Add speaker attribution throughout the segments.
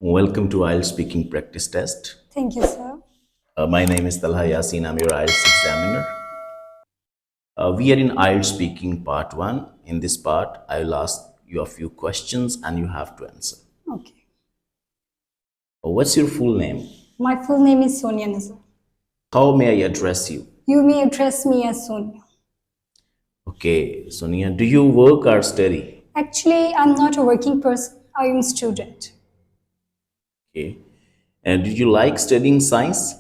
Speaker 1: Welcome to IELTS Speaking Practice Test.
Speaker 2: Thank you, sir.
Speaker 1: My name is TALHA YASEEN. I'm your IELTS examiner. We are in IELTS Speaking Part 1. In this part, I will ask you a few questions and you have to answer.
Speaker 2: Okay.
Speaker 1: What's your full name?
Speaker 2: My full name is Sonia Nazar.
Speaker 1: How may I address you?
Speaker 2: You may address me as Sonia.
Speaker 1: Okay, Sonia, do you work or study?
Speaker 2: Actually, I'm not a working person. I am a student.
Speaker 1: Okay. And do you like studying science?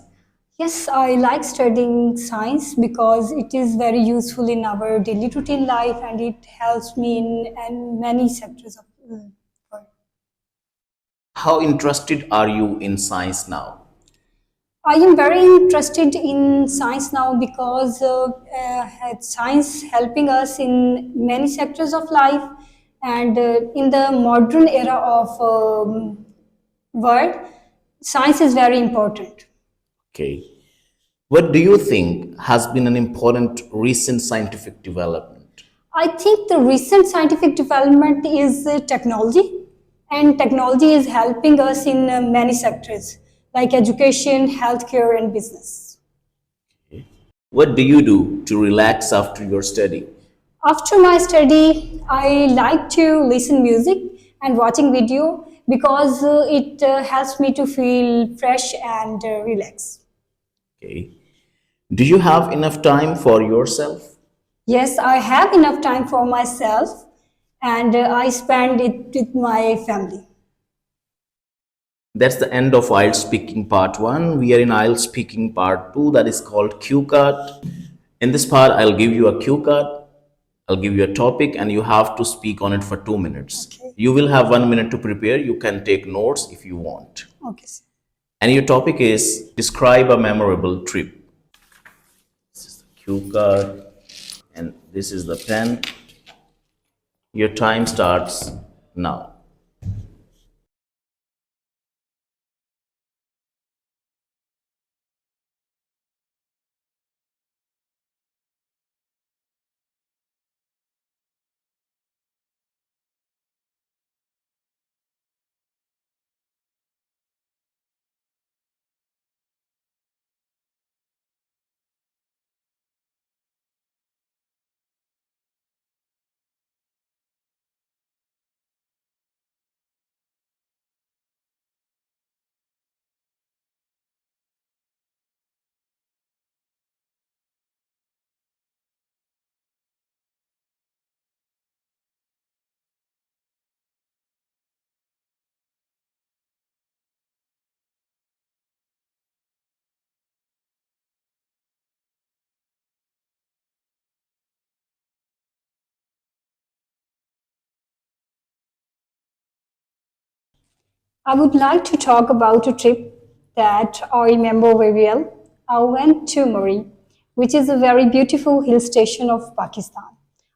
Speaker 2: Yes, I like studying science because it is very useful in our daily routine life and it helps me in many sectors of work.
Speaker 1: How interested are you in science now?
Speaker 2: I am very interested in science now because science helping us in many sectors of life and in the modern era of world, science is very important.
Speaker 1: Okay. What do you think has been an important recent scientific development?
Speaker 2: I think the recent scientific development is technology, and technology is helping us in many sectors like education, healthcare, and business.
Speaker 1: What do you do to relax after your study?
Speaker 2: After my study, I like to listen music and watching video because it helps me to feel fresh and relax.
Speaker 1: Okay. Do you have enough time for yourself?
Speaker 2: Yes, I have enough time for myself and I spend it with my family.
Speaker 1: That's the end of IELTS Speaking Part 1. We are in IELTS Speaking Part 2, that is called Cue Card. In this part, I'll give you a cue card. I'll give you a topic and you have to speak on it for 2 minutes.
Speaker 2: Okay.
Speaker 1: You will have 1 minute to prepare. You can take notes if you want.
Speaker 2: Okay, sir.
Speaker 1: And your topic is describe a memorable trip. This is the cue card and this is the pen. Your time starts now.
Speaker 2: I would like to talk about a trip that I remember very well. I went to Muri, which is a very beautiful hill station of Pakistan.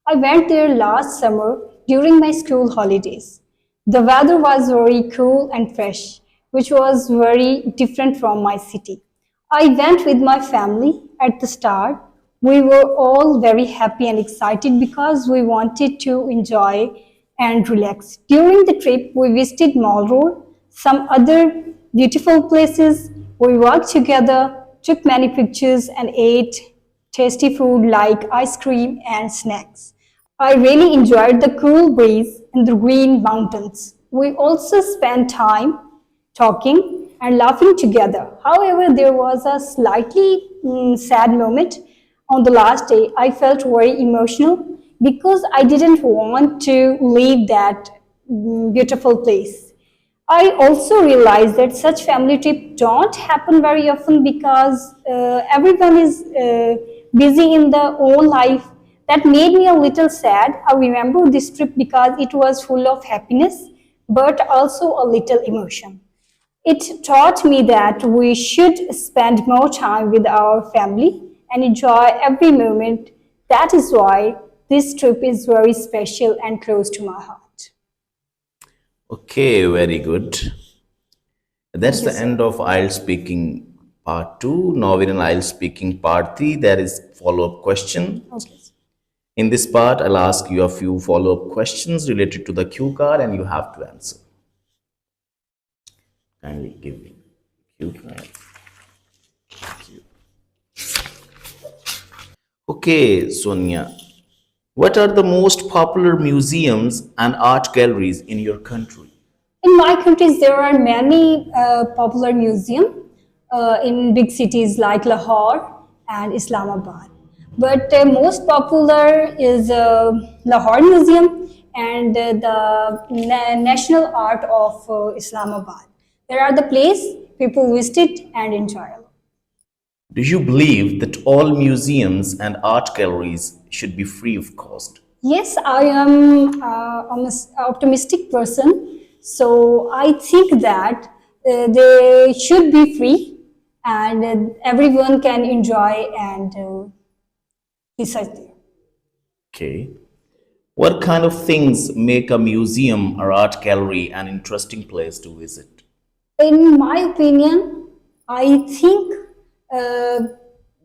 Speaker 2: I went there last summer during my school holidays. The weather was very cool and fresh, which was very different from my city. I went with my family at the start. We were all very happy and excited because we wanted to enjoy and relax. During the trip, we visited Mall Road, some other beautiful places. We walked together, took many pictures, and ate tasty food like ice cream and snacks. I really enjoyed the cool breeze and the green mountains. We also spent time talking and laughing together. However, there was a slightly sad moment on the last day. I felt very emotional because I didn't want to leave that beautiful place. I also realized that such family trips don't happen very often because everyone is busy in their own life. That made me a little sad. I remember this trip because it was full of happiness, but also a little emotion. It taught me that we should spend more time with our family and enjoy every moment. That is why this trip is very special and close to my heart.
Speaker 1: Okay, very good. That's
Speaker 2: Thank you,
Speaker 1: the
Speaker 2: sir.
Speaker 1: end of IELTS Speaking Part 2. Now we're in IELTS Speaking Part 3. There is follow-up question.
Speaker 2: Okay.
Speaker 1: In this part, I'll ask you a few follow-up questions related to the cue card and you have to answer. Kindly give me cue card. Okay, Sonia. What are the most popular museums and art galleries in your country?
Speaker 2: In my countries, there are many popular museums in big cities like Lahore and Islamabad. But most popular is Lahore Museum and the National Art of Islamabad. There are the place people visit and enjoy.
Speaker 1: Do you believe that all museums and art galleries should be free of cost?
Speaker 2: Yes, I am an optimistic person, so I think that they should be free and everyone can enjoy and research there.
Speaker 1: Okay. What kind of things make a museum or art gallery an interesting place to visit?
Speaker 2: In my opinion, I think uh,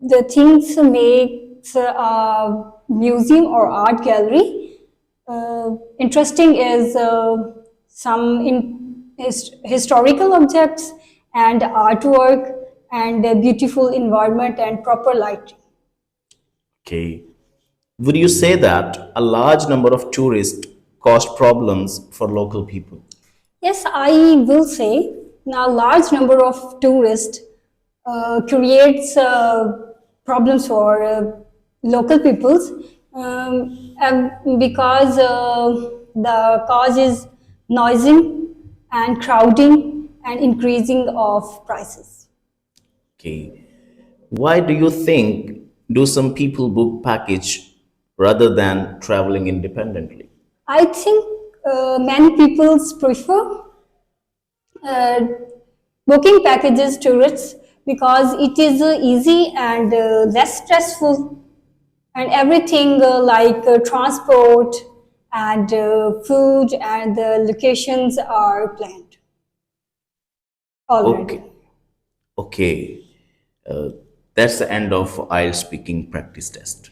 Speaker 2: the things makes a museum or art gallery interesting is some historical objects and artwork and a beautiful environment and proper lighting.
Speaker 1: Okay. Would you say that a large number of tourists cause problems for local people?
Speaker 2: Yes, I will say now large number of tourists creates problems for local peoples because the cause is noising and crowding and increasing of prices.
Speaker 1: Okay. Why do you think do some people book package rather than traveling independently?
Speaker 2: I think many people prefer uh, booking packages tourists because it is easy and less stressful and everything like transport and food and the locations are planned already.
Speaker 1: Okay. Okay. Uh, that's the end of IELTS speaking practice test.